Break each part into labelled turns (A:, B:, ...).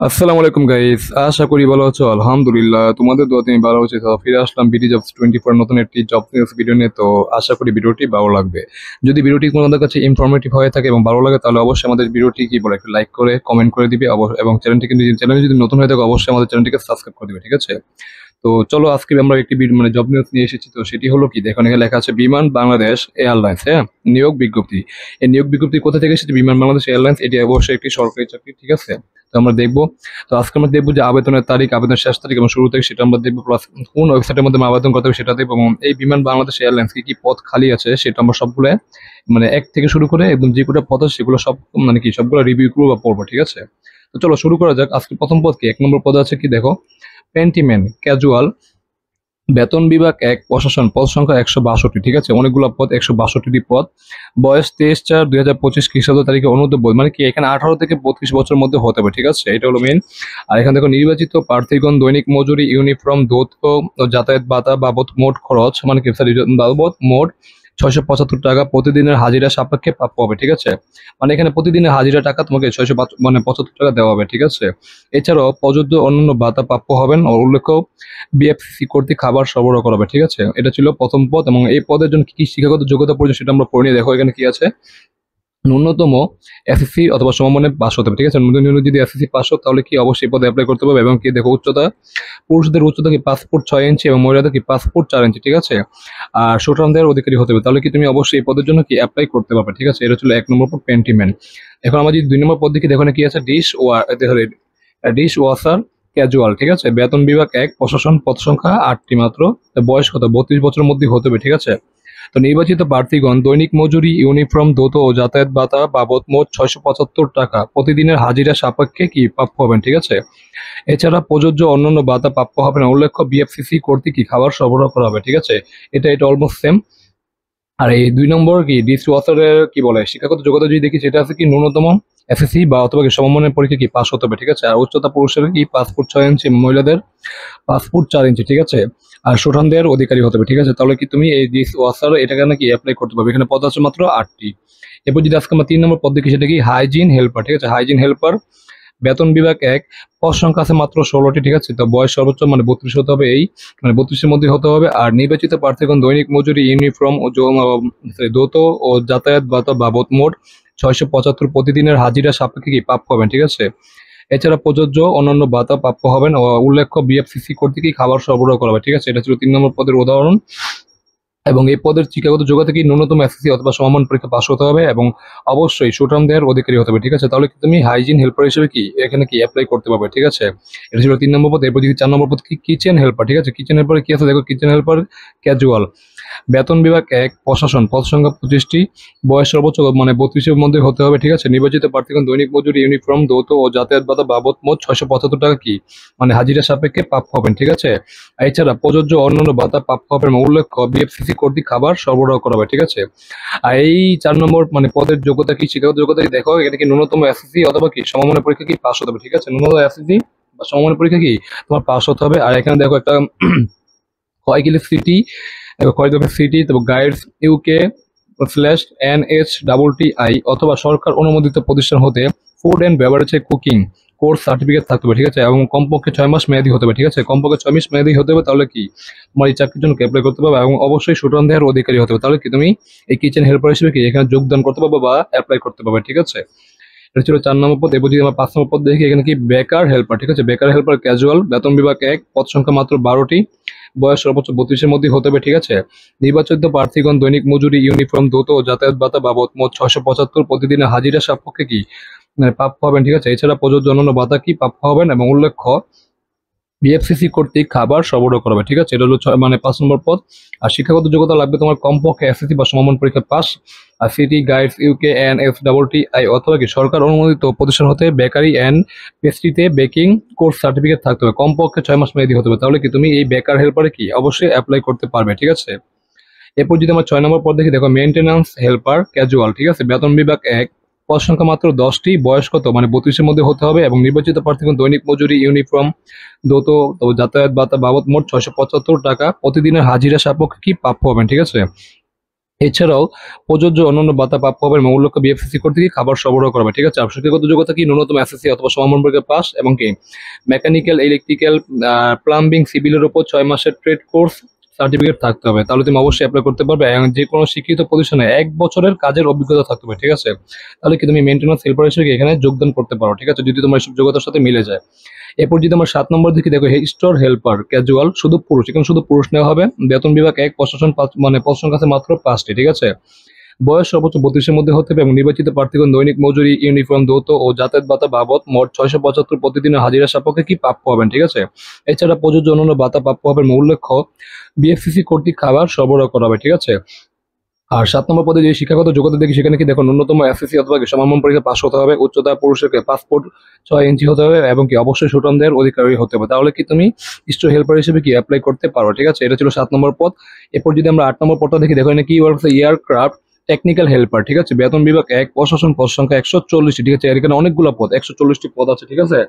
A: আসসালামু আলাইকুম গাইস, আশা করি ভালো আছো। আলহামদুলিল্লাহ, তোমাদের দোয়াতে আমি ভালো আছি। তো ফিরে আসলাম বিডি জবস 24 নতুন একটি জব নিউজ ভিডিও নিয়ে। তো আশা করি ভিডিওটি ভালো লাগবে। যদি ভিডিওটি তোমাদের কাছে ইনফরমেটিভ হয়ে থাকে এবং ভালো লাগে, তাহলে অবশ্যই আমাদের ভিডিওটি কি বলে একটু লাইক করে কমেন্ট করে দিবে এবং চ্যানেলে যদি নতুন হয়ে থাকে অবশ্যই আমাদের চ্যানেলটিকে সাবস্ক্রাইব করে দিবে, ঠিক আছে? তো চলো, আজকে আমরা একটি জব নিউজ নিয়ে এসেছি। তো সেটি হলো কি, দেখো এখানে লেখা আছে বিমান বাংলাদেশ এয়ারলাইন্স, হ্যাঁ, নিয়োগ বিজ্ঞপ্তি। এই নিয়োগ বিজ্ঞপ্তি কোথা থেকে এসেছে? বিমান বাংলাদেশ এয়ারলাইন্স, এটি অবশ্যই একটি সরকারি চাকরি, ঠিক আছে? তো আমরা দেখবো। তো আজকে আমরা দেখবো যে আবেদনের তারিখ, আবেদনের শেষ তারিখ এবং শুরু তারিখ, সেটা আমরা দেখবো। প্লাস কোন ওয়েবসাইটের মধ্যে আবেদন করতে হবে সেটা দেখবো, এবং এই বিমান বাংলাদেশ এয়ারলাইন্স কি কি পদ খালি আছে সেটা আমরা সবগুলো এক থেকে শুরু করে একদম যে কটা পদ আছে সেগুলো সব সবগুলো রিভিউ করবো বা পড়বো, ঠিক আছে? তো চলো শুরু করা যাক। আজকে প্রথম পদ কি, 1 নম্বর পদ আছে কি, দেখো, পেন্টিম্যান ক্যাজুয়াল, বেতন বিভাগ 1, প্রশাসন, পদ সংখ্যা 162, ঠিক আছে? অনেকগুলো পদ, 162টি পদ। বয়স 23/4/2025 খ্রিস্টাব্দ তারিখে অনুমোদিত বই, মানে কি এখানে 18 থেকে 32 বছরের মধ্যে হতে হবে, ঠিক আছে? এটা হলো মেন। আর এখানে দেখো, নির্বাচিত প্রার্থীগণ দৈনিক মজুরি, ইউনিফর্ম, দৌত্য ও যাতায়াত ভাতা বাবদ মোট খরচ, মানে কি সরি, বাবদ মোট 675 টাকা প্রতিদিনের হাজিরা সাপেক্ষে প্রাপ্য হবে, ঠিক আছে? মানে এখানে প্রতিদিনের হাজিরা টাকা তোমাকে 675 টাকা দেওয়া হবে, ঠিক আছে? এছাড়াও প্রযোজ্য অন্যান্য ভাতা প্রাপ্য হবেন ও উল্লেখ্য বিএফসি কর্তৃক খাবার সরবরাহ করা হবে, ঠিক আছে? এটা ছিল প্রথম পদ। এবং এই পদের জন্য কি কি শিক্ষাগত যোগ্যতা প্রয়োজন সেটা আমরা পড়ে নিয়ে দেখো এখানে কি আছে। ন্যূনতম এসএসসি অথবা সমমানে পাস হতে হবে, ঠিক আছে? ন্যূনতম যদি এসএসসি পাস হতো তাহলে কি অবশ্যই পদে অ্যাপ্লাই করতে হবে। এবং কি দেখো, উচ্চতা, পুরুষদের উচ্চতা কি 5 ফুট 6 ইঞ্চি এবং মহিলাদের কি 5 ফুট 4 ইঞ্চি, ঠিক আছে? আর সুঠামদের অধিকারী হতে হবে, তাহলে কি তুমি অবশ্যই এই পদের জন্য কি অ্যাপ্লাই করতে পারবে, ঠিক আছে? এটা ছিল 1 নম্বর পদ, পেন্টিম্যান। এখন আমরা যদি 2 নম্বর পদ দেখি, দেখো এখানে কি আছে, ডিশ ওয়াসার ক্যাজুয়াল, ঠিক আছে? বেতন বিভাগ 1, প্রশাসন, পদ সংখ্যা 8টি মাত্র। বয়স কত, 32 বছরের মধ্যে হতে হবে, ঠিক আছে? তো নির্বাচিত প্রার্থীগণ দৈনিক মজুরি, ইউনিফর্ম, দৌত ও যাতায়াত ভাতা বাবদ মোট 675 টাকা প্রতিদিনের হাজিরা সাপেক্ষে কি প্রাপ্য হবেন, ঠিক আছে? এছাড়া প্রযোজ্য অন্যান্য ভাতা প্রাপ্য হবে না। উল্লেখ্য বিএফসিসি কর্তৃক কি খাবার সরবরাহ করা হবে, ঠিক আছে? এটা অলমোস্ট সেম। আর এই 2 নম্বর কি, ডিস ওয়াসারের কি বলে শিক্ষাগত যোগ্যতা যদি দেখি, সেটা আছে কি ন্যূনতম এসএসসি বা অথবা কি সমমানের পরীক্ষা কি পাস হতে হবে, ঠিক আছে? আর উচ্চতা, পুরুষের কি 5 ফুট 6 ইঞ্চি, মহিলাদের 5 ফুট 4 ইঞ্চি, ঠিক আছে? আর সুঠামদের অধিকারী হতে হবে, ঠিক আছে? তাহলে কি তুমি এই ডিস ওয়াসার এটাকে নাকি অ্যাপ্লাই করতে পারবে। এখানে পদ আছে মাত্র 8টি। এরপর যদি আজকে আমরা 3 নম্বর পদ দেখি, সেটা কি হাইজিন হেল্পার, ঠিক আছে? হাইজিন হেল্পার, বেতন বিভাগ 1, পদ সংখ্যা আছে মাত্র 16টি, ঠিক আছে? তো বয়স সর্বোচ্চ 32 হতে হবে, এই 32-এর মধ্যে হতে হবে। আর নির্বাচিত প্রার্থীগণ দৈনিক মজুরি, ইউনিফর্ম ও দৌত ও যাতায়াত ভাতা বাবদ মোট 675 প্রতিদিনের হাজিরা সাপেক্ষে কি প্রাপ্য হবেন, ঠিক আছে? এছাড়া প্রযোজ্য অন্যান্য ভাতা প্রাপ্য হবেন ও উল্লেখ্য বিএফসিসি কর্তৃক খাবার সরবরাহ করা হবে, ঠিক আছে? এটা ছিল 3 নম্বর পদের উদাহরণ। এবং এই পদের শিক্ষাগত যোগ্যতা কি ন্যূনতম এসএসসি অথবা সমমান পরীক্ষা পাস হতে হবে এবং অবশ্যই সুঠাম দেহের অধিকারী হতে হবে, ঠিক আছে? তাহলে কি তুমি হাইজিন হেল্পার হিসেবে কি এখানে কি অ্যাপ্লাই করতে পারবে, ঠিক আছে? এটা ছিল 3 নম্বর পদ। এরপর যদি 4 নম্বর পদ কি, কিচেন হেল্পার, ঠিক আছে? কিচেন হেল্পারে কি আছে দেখো, কিচেন হেল্পার ক্যাজুয়াল, বেতন বিভাগ 1, প্রশাসন, পদ সংখ্যা 25টি, বয়স সর্বোচ্চ 32-এর মধ্যে হতে হবে, ঠিক আছে? নির্বাচিত প্রার্থীগণ দৈনিক মজুরি, ইউনিফর্ম, দৌত ও যাতায়াত ভাতা বাবদ মোট 675 টাকা কি হাজিরা সাপেক্ষে প্রাপ্য হবেন, ঠিক আছে? এছাড়া প্রযোজ্য অন্যান্য ভাতা প্রাপ্য হবেন উল্লেখ্য বিএফসিসি কর্তৃক খাবার সরবরাহ করা হবে, ঠিক আছে? আর এই 4 নম্বর পদের যোগ্যতা কি, শিক্ষাগত যোগ্যতা কি দেখো, এটা কি ন্যূনতম এসএসসি অথবা কি সমমানের পরীক্ষা কি পাস হতে হবে, ঠিক আছে? ন্যূনতম এসএসসি বা সমমানের পরীক্ষা কি তোমার পাস হতে হবে। আর এখানে দেখো একটা কয়কিলি সিটি, কয়দফা সিটি, তারপর গাইডস ইউকে /NH-TTI অথবা সরকার অনুমোদিত প্রতিষ্ঠান হতে ফুড অ্যান্ড বেভারেজে কুকিং কোর্স সার্টিফিকেট থাকতে হবে, ঠিক আছে? এবং কমপক্ষে 6 মাস মেয়াদি হতে হবে, ঠিক আছে? কমপক্ষে 6 মাস মেয়াদি হতে হবে, তাহলে কি তোমার এই চাকরির জন্য অ্যাপ্লাই করতে পারবে। এবং অবশ্যই সুঠাম দেহের অধিকারী হতে হবে, তাহলে কি তুমি এই কিচেন হেল্পার হিসেবে কি এখানে যোগদান করতে পারবে বা অ্যাপ্লাই করতে পারবে, ঠিক আছে? এটা ছিল 4 নম্বর পদ। এরপর যদি আমরা 5 নম্বর পদ দেখি, এখানে কি বেকার হেল্পার, ঠিক আছে? বেকার হেল্পার ক্যাজুয়াল, বেতন বিভাগ 1, পদ সংখ্যা মাত্র 12টি, বয়স সর্বোচ্চ 32-এর মধ্যে হতে হবে, ঠিক আছে? নির্বাচিত প্রার্থীগণ দৈনিক মজুরি, ইউনিফর্ম, দৌত ও যাতায়াত ভাতা বাবদ মোট 675 প্রতিদিনের হাজিরা সাপেক্ষে কি প্রাপ্য হবেন, ঠিক আছে? এছাড়া প্রযোজ্য অন্যান্য ভাতা কি প্রাপ্য হবেন এবং উল্লেখ্য বিএফসিসি কর্তৃক খাবার সরবরাহ করবে, ঠিক আছে? এটা হলো 5 নম্বর পদ। আর শিক্ষাগত যোগ্যতা লাগবে তোমার কমপক্ষে এসএসসি বা সমমান পরীক্ষা পাস। আর city guilds UK and F অথবা কি সরকার অনুমোদিত প্রতিষ্ঠান হতে বেকারি অ্যান্ড পেস্ট্রিতে বেকিং কোর্স সার্টিফিকেট থাকতে হবে, কমপক্ষে 6 মাস মেয়াদি হতে হবে, তাহলে কি তুমি এই বেকার হেল্পারে কি অবশ্যই অ্যাপ্লাই করতে পারবে, ঠিক আছে? এরপর যদি আমরা 6 নম্বর পদ দেখি, দেখো মেইনটেন্যান্স হেল্পার ক্যাজুয়াল, ঠিক আছে? বেতন বিভাগ 1, পদ সংখ্যা মাত্র 10টি, বয়স কত 32-এর মধ্যে হতে হবে এবং নির্বাচিত প্রার্থীগণ দৈনিক মজুরি, ইউনিফর্ম, দৌত ও যাতায়াত ভাতা বাবদ মোট 675 টাকা প্রতিদিনের হাজিরা সাপেক্ষে কি প্রাপ্য হবেন, ঠিক আছে? এছাড়াও প্রযোজ্য অন্যান্য ভাতা প্রাপ্য হবে এবং উল্লেখ্য বিএফসিসি কর্তৃক খাবার সরবরাহ করবে, ঠিক আছে। আর শিক্ষাগত যোগ্যতা কি, ন্যূনতম এসএসসি অথবা সমমান বর্গের পাস এবং কি মেকানিক্যাল, ইলেকট্রিক্যাল, প্লাম্বিং, সিভিলের উপর 6 মাসের ট্রেড কোর্স সার্টিফিকেট থাকতে হবে, তাহলে তুমি অবশ্যই অ্যাপ্লাই করতে পারবে। এবং যে কোনো শিক্ষিত প্রতিষ্ঠানে 1 বছরের কাজের অভিজ্ঞতা থাকতে হবে, ঠিক আছে। তাহলে কি তুমি মেইনটেন্যান্স হেল্পার হিসেবে এখানে যোগদান করতে পারো, ঠিক আছে, যদি তোমার এসব যোগ্যতার সাথে মিলে যায়। এরপর যদি আমরা 7 নম্বর দিকে দেখো, স্টোর হেল্পার ক্যাজুয়াল, শুধু পুরুষ, এখানে শুধু পুরুষ নেওয়া হবে। বেতন বিভাগ 1, প্রশাসন 5, মানে প্রশাসন কাছে মাত্র 5টি, ঠিক আছে। বয়স সর্বোচ্চ 32-এর মধ্যে হতে হবে এবং নির্বাচিত প্রার্থীগণ দৈনিক মজুরি, ইউনিফর্ম, যৌত ও যাতায়াত ভাতা বাবদ মোট 675 প্রতিদিনের হাজিরা সাপেক্ষে কি প্রাপ্য হবেন, ঠিক আছে। এছাড়া প্রযোজ্য অন্যান্য ভাতা প্রাপ্য হবে এবং উল্লেখ্য বিএফসিসি কর্তৃক খাবার সরবরাহ করা হবে, ঠিক আছে। আর 7 নম্বর পদে যে শিক্ষাগত যোগ্যতা দেখি, সেখানে কি দেখো, ন্যূনতম এসএসসি অথবা সমমান পরীক্ষা পাস হতে হবে, উচ্চতা পুরুষের পাসপোর্ট 6 ইঞ্চি হতে হবে এবং কি অবশ্যই সুঠামদের অধিকারী হতে হবে, তাহলে কি তুমি স্টোর হেল্পার হিসেবে কি অ্যাপ্লাই করতে পারো, ঠিক আছে। এটা ছিল 7 নম্বর পদ। এরপর যদি আমরা 8 নম্বর পদটা দেখি, দেখো এখানে কি বলছে, এয়ারক্রাফট টেকনিক্যাল হেল্পার, ঠিক আছে। বেতন বিভাগ 1, প্রশাসন, পদ সংখ্যা 140টি, ঠিক আছে। আর এখানে অনেকগুলো পদ, 140টি পদ আছে, ঠিক আছে।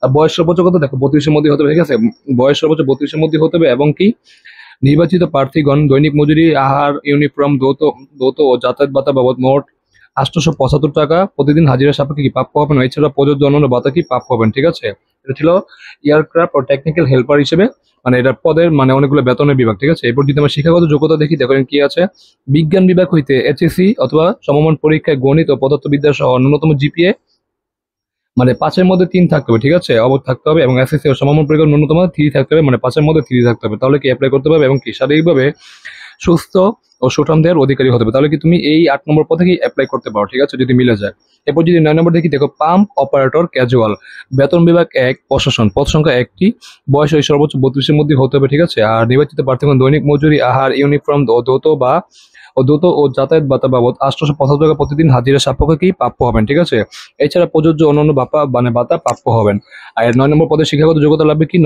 A: আর বয়স সর্বোচ্চ কত দেখো, 32-এর মধ্যে হতে হবে, ঠিক আছে। বয়স সর্বোচ্চ 32-এর মধ্যে হতে হবে এবং কি নির্বাচিত প্রার্থীগণ দৈনিক মজুরি, আহার, ইউনিফর্ম, যৌত ও যাতায়াত ভাতা বাবদ মোট 875 টাকা প্রতিদিন হাজিরা সাপেক্ষে কি প্রাপ্য হবেন। এছাড়া প্রযোজ্য অন্যান্য ভাতা কি প্রাপ্য হবেন, ঠিক আছে। এটা ছিল এয়ারক্রাফট ও টেকনিক্যাল হেল্পার হিসেবে, মানে এটা পদের মানে অনেকগুলো বেতনের বিভাগ, ঠিক আছে। এরপর যদি আমরা শিক্ষাগত যোগ্যতা দেখি, দেখেন কি আছে, বিজ্ঞান বিভাগ হইতে এইচএসসি অথবা সমমান পরীক্ষায় গণিত ও পদার্থবিদ্যা সহ ন্যূনতম জিপিএ মানে 5-এর মধ্যে 3 থাকতে হবে, ঠিক আছে, থাকতে হবে। এবং এসএসসি ও সমমান পরীক্ষার ন্যূনতম 3 থাকতে হবে, মানে 5-এর মধ্যে 3 থাকতে হবে, তাহলে কি অ্যাপ্লাই করতে পারবে। এবং কি শারীরিকভাবে সুস্থ ও সুঠামদের অধিকারী হতে হবে, তাহলে কি তুমি এই 8 নম্বর পদে কি অ্যাপ্লাই করতে পারো, ঠিক আছে, যদি মিলে যায়। এরপর যদি 9 নম্বর দেখি, দেখো পাম্প অপারেটর ক্যাজুয়াল, বেতন বিভাগ 1, প্রশাসন, পদ সংখ্যা 1টি, বয়স ওই সর্বোচ্চ 32-এর মধ্যে হতে হবে, ঠিক আছে। আর নির্বাচিত প্রার্থীগণ দৈনিক মজুরি, আহার, ইউনিফর্ম দ্রুত ও যাতায়াত ভাতা বাবদ 875 টাকা প্রতিদিন হাজিরা সাপেক্ষে কি প্রাপ্য হবেন, ঠিক আছে। এছাড়া প্রযোজ্য অন্যান্য ভাতা প্রাপ্য হবেন। আর 9 নম্বর পদে শিক্ষাগত যোগ্যতা লাগবে কি,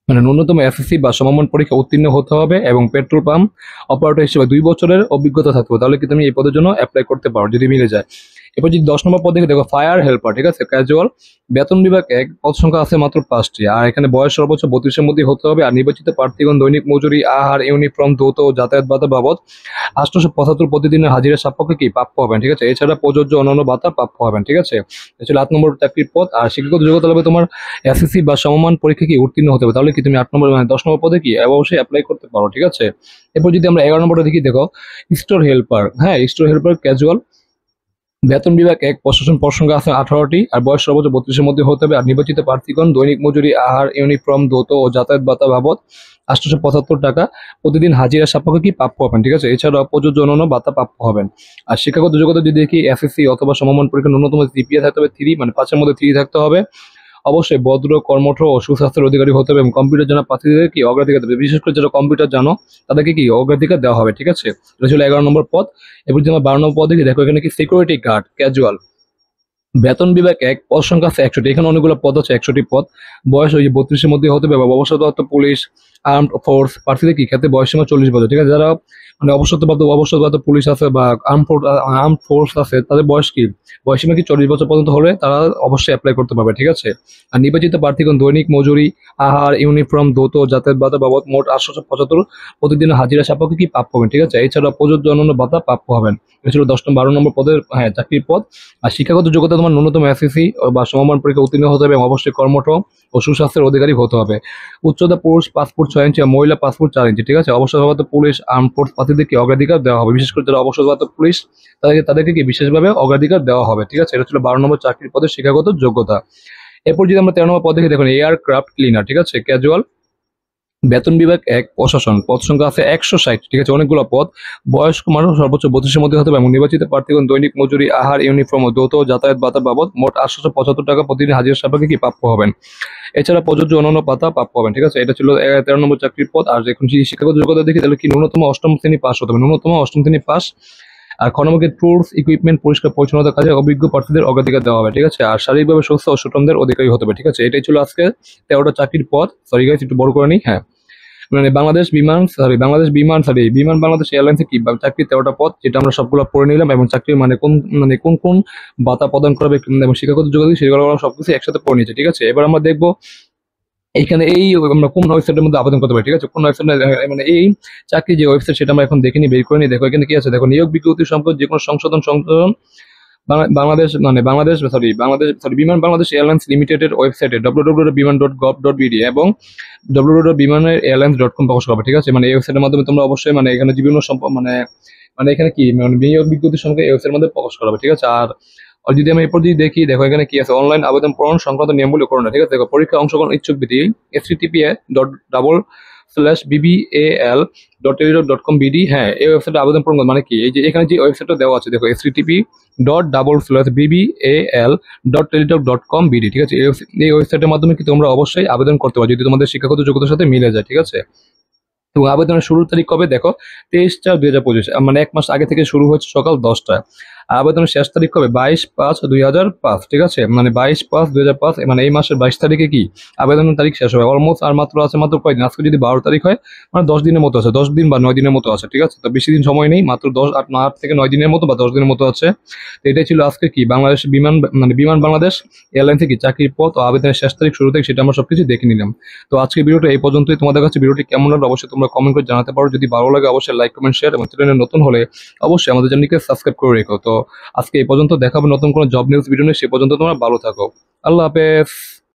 A: ন্যূনতম এসএসসি বা সমমান পরীক্ষা উত্তীর্ণ হতে হবে এবং পেট্রোল পাম্প অপারেটর হিসেবে 2 বছরের অভিজ্ঞতা থাকতে হবে, তাহলে কি তুমি এই পদের জন্য অ্যাপ্লাই করতে পারো, যদি মিলে যায়। এরপর যদি 10 নম্বর পদ দেখে দেখো, ফায়ার হেল্পার, ঠিক আছে, ক্যাজুয়াল, বেতন বিভাগ 1, পদ সংখ্যা আছে মাত্র 5টি। আর এখানে বয়স সর্বোচ্চ 32-এর মধ্যে হতে হবে। আর নির্বাচিত প্রার্থীগণ দৈনিক মজুরি, আহার, ইউনিফর্ম, যৌত ও যাতায়াত ভাতা বাবদ 875 প্রতিদিনের হাজিরা সাপেক্ষে কি প্রাপ্য হবেন, ঠিক আছে। এছাড়া প্রযোজ্য অন্যান্য ভাতা প্রাপ্য হবেন, ঠিক আছে। এছাড়া 8 নম্বর চাকরির পদ। আর শিক্ষাগত যোগ্যতা লাগবে তোমার এসএসসি বা সমমান পরীক্ষা কি উত্তীর্ণ হতে হবে, তাহলে কি তুমি 8 নম্বর মানে 10 নম্বর পদে কি অবশ্যই অ্যাপ্লাই করতে পারো, ঠিক আছে। এরপর যদি আমরা 11 নম্বরটা দেখি, দেখো স্টোর হেল্পার, হ্যাঁ, স্টোর হেল্পার ক্যাজুয়াল, বেতন বিভাগ 1, প্রশাসন, পদ সংখ্যা আছে 18টি। আর বয়স সর্বোচ্চ 32-এর মধ্যে হতে হবে। আর নির্বাচিত প্রার্থীগণ দৈনিক মজুরি, আহার, ইউনিফর্ম, যৌত ও যাতায়াত ভাতা বাবদ 875 টাকা প্রতিদিন হাজিরা সাপেক্ষে কি প্রাপ্য হবেন, ঠিক আছে। এছাড়াও প্রযোজ্য অন্যান্য ভাতা প্রাপ্য হবেন। আর শিক্ষাগত যোগ্যতা যদি দেখি, এসএসসি অথবা সমমান পরীক্ষা ন্যূনতম জিপিএ থাকতে হবে 3, মানে 5-এর মধ্যে 3 থাকতে হবে। অবশ্যই ভদ্র, কর্মঠ ও সুস্বাস্থ্যের অধিকারী হতে হবে এবং কম্পিউটার জানা প্রার্থীদের কি অগ্রাধিকার দেবে, বিশেষ করে যারা কম্পিউটার জানো তাদেরকে কি অগ্রাধিকার দেওয়া হবে, ঠিক আছে। এটা ছিল 11 নম্বর পদ। এরপর যদি আমরা 12 নম্বর পদ দেখি, দেখো এখানে কি সিকিউরিটি গার্ড ক্যাজুয়াল, বেতন বিভাগ 1, পদ সংখ্যা আছে 100টি। এখানে অনেকগুলো পদ আছে, 100টি পদ। বয়স ওই 32-এর মধ্যে হতে হবে। অবসরপ্রাপ্ত পুলিশ, আর্মড ফোর্স প্রার্থীদের কি ক্ষেত্রে বয়সীমা 40 বছর, ঠিক আছে। যারা মানে অবসরপ্রাপ্ত পুলিশ আছে বা আর্ম ফোর্স আছে, তাদের বয়স কি বয়সীমা কি 40 বছর পর্যন্ত হলে তারা অবশ্যই অ্যাপ্লাই করতে পারবে, ঠিক আছে। আর নির্বাচিত প্রার্থীগণ দৈনিক মজুরি, আহার, ইউনিফর্ম, যৌত যাতায়াত ভাতা বাবদ মোট 875 প্রতিদিনের হাজিরা সাপেক্ষে কি প্রাপ্য হবেন, ঠিক আছে। এছাড়া প্রযোজ্য অন্যান্য ভাতা প্রাপ্য হবেন। এটা ছিল 12 নম্বর পদের, হ্যাঁ, চাকরির পদ। আর শিক্ষাগত যোগ্যতা তোমার ন্যূনতম এসএসসি বা সমমান পরীক্ষা উত্তীর্ণ হতে হবে এবং অবশ্যই কর্মঠ ও সুস্বাস্থ্যের অধিকারী হতে হবে। উচ্চতা পুরুষ পাসপোর্ট 6 ইঞ্চি আর মহিলা পাসপোর্ট 4 ইঞ্চি, ঠিক আছে। অবসরপ্রাপ্ত পুলিশ, আর্ম ফোর্স প্রার্থীদেরকে অগ্রাধিকার দেওয়া হবে, বিশেষ করে যারা অবসরপ্রাপ্ত পুলিশ তাদেরকে কি বিশেষভাবে অগ্রাধিকার দেওয়া হবে, ঠিক আছে। এটা ছিল 12 নম্বর চাকরির পদের শিক্ষাগত যোগ্যতা। এরপর যদি আমরা 13 নম্বর পদ দেখি, দেখুন এয়ারক্রাফট ক্লিনার, ঠিক আছে, ক্যাজুয়াল, বেতন বিভাগ 1, প্রশাসন, পদ সংখ্যা আছে 160, ঠিক আছে, অনেকগুলো পদ। বয়স্ক মানুষ সর্বোচ্চ 32-এর মধ্যে হতে হবে এবং নির্বাচিত প্রার্থীগণ দৈনিক মজুরি, আহার, ইউনিফর্ম ও যৌত যাতায়াত ভাতা বাবদ মোট 875 টাকা প্রতিদিন হাজিরা সাপেক্ষে কি প্রাপ্য হবেন। এছাড়া প্রযোজ্য অন্যান্য ভাতা প্রাপ্য হবেন, ঠিক আছে। এটা ছিল 13 নম্বর চাকরির পদ। আর এখন যদি শিক্ষাগত যোগ্যতা দেখি, তাহলে কি ন্যূনতম 8ম শ্রেণী পাস হতে হবে, ন্যূনতম 8ম শ্রেণী পাস। আর খননকের টুলস, ইকুইপমেন্ট, পরিষ্কার পরিচ্ছন্নতার কাজে অভিজ্ঞ প্রার্থীদের অগ্রাধিকার দেওয়া হবে, ঠিক আছে। আর শারীরিকভাবে সুস্থ ও সুঠামদের অধিকারী হতে হবে, ঠিক আছে। এটাই ছিল আজকে 13টা চাকরির পদ। সরি গাইস, একটু বড় করে নিই, হ্যাঁ। মানে বিমান বাংলাদেশ এয়ারলাইন্সে কি চাকরি 13টা পদ, যেটা আমরা সবগুলো পড়ে নিলাম। এবং চাকরির কোন কোন ভাতা প্রদান করবে এবং শিক্ষাগত যোগ্যতা সেগুলো আমরা সবকিছু একসাথে পড়ে নিয়েছি, ঠিক আছে। এবার আমরা দেখবো এইখানে আমরা কোন ওয়েবসাইটের মধ্যে আবেদন করতে পারি, ঠিক আছে? কোন ওয়েবসাইট মানে এই চাকরি যে ওয়েবসাইট সেটা আমরা এখন দেখে নিই, বের করে নিই। দেখো এখানে কি আছে, দেখো নিয়োগ বিজ্ঞপ্তি সম্পর্কে যে কোনো সংশোধন বাংলাদেশ মানে বাংলাদেশ বিমান বাংলাদেশ এয়ারলাইন্স লিমিটেডের ওয়েবসাইটে www.biman.gov.bd এবং www.bimaneirairlines.com প্রকাশ করবে, ঠিক আছে? মানে এই ওয়েবসাইটের মাধ্যমে তোমরা অবশ্যই মানে এখানে বিভিন্ন মানে মানে এখানে কি মানে বিনিয়োগ বিজ্ঞপ্তি সম্পর্কে এই ওয়েবসাইটের মধ্যে প্রকাশ করা হবে, ঠিক আছে? আর যদি আমি এরপর যদি দেখি, দেখো এখানে কি আছে, অনলাইন আবেদন পূরণ সংক্রান্ত নিয়মগুলো করো না, ঠিক আছে? দেখো পরীক্ষা অংশগ্রহণ ইচ্ছুক ব্যক্তি http://bbal.teledoc.com.bd, হ্যাঁ এই ওয়েবসাইটে আবেদন পূরণ করো। মানে কি এই যে এখানে যে ওয়েবসাইটটা দেওয়া আছে দেখো http://bbal.teledoc.com.bd, ঠিক আছে? এই ওয়েবসাইটের মাধ্যমে কি তোমরা অবশ্যই আবেদন করতে পারো যদি তোমাদের শিক্ষাগত যোগ্যতার সাথে মিলে যায়, ঠিক আছে? তো আবেদনের শুরুর তারিখ কবে, দেখো 23/4/2025, মানে 1 মাস আগে থেকে শুরু হচ্ছে সকাল 10টায়। আবেদনের শেষ তারিখ কবে, 22/5/2005, ঠিক আছে? মানে 22/5/2005, মানে এই মাসের 22 তারিখে কি আবেদনের তারিখ শেষ হবে। অলমোস্ট আর মাত্র আছে মাত্র কয়দিন, আজকে যদি 12 তারিখ হয় মানে 10 দিনের মতো আছে, 10 দিন বা 9 দিনের মতো আছে, ঠিক আছে? তো বেশি দিন সময় নেই, মাত্র 8 থেকে 9 দিনের মতো বা 10 দিনের মতো আছে। তো এটাই ছিল আজকে কি বাংলাদেশ বিমান বাংলাদেশ এয়ারলাইন্সে কি চাকরির পদ ও আবেদনের শেষ তারিখ শুরু থেকে সেটা আমরা সবকিছু দেখে নিলাম। তো আজকে ভিডিওটা এই পর্যন্তই। তোমাদের কাছে ভিডিওটি কেমন লাগলো অবশ্যই তোমরা কমেন্ট করে জানাতে পারো। যদি ভালো লাগে অবশ্যই লাইক কমেন্ট শেয়ার, এবং চ্যানেলে নতুন হলে অবশ্যই আমাদের চ্যানেলকে সাবস্ক্রাইব করে রেখো। তো আজকে এই পর্যন্ত, দেখা হবে নতুন কোনো জব নিউজ ভিডিও নিয়ে। সে পর্যন্ত তোমরা ভালো থাকো। আল্লাহ হাফেজ।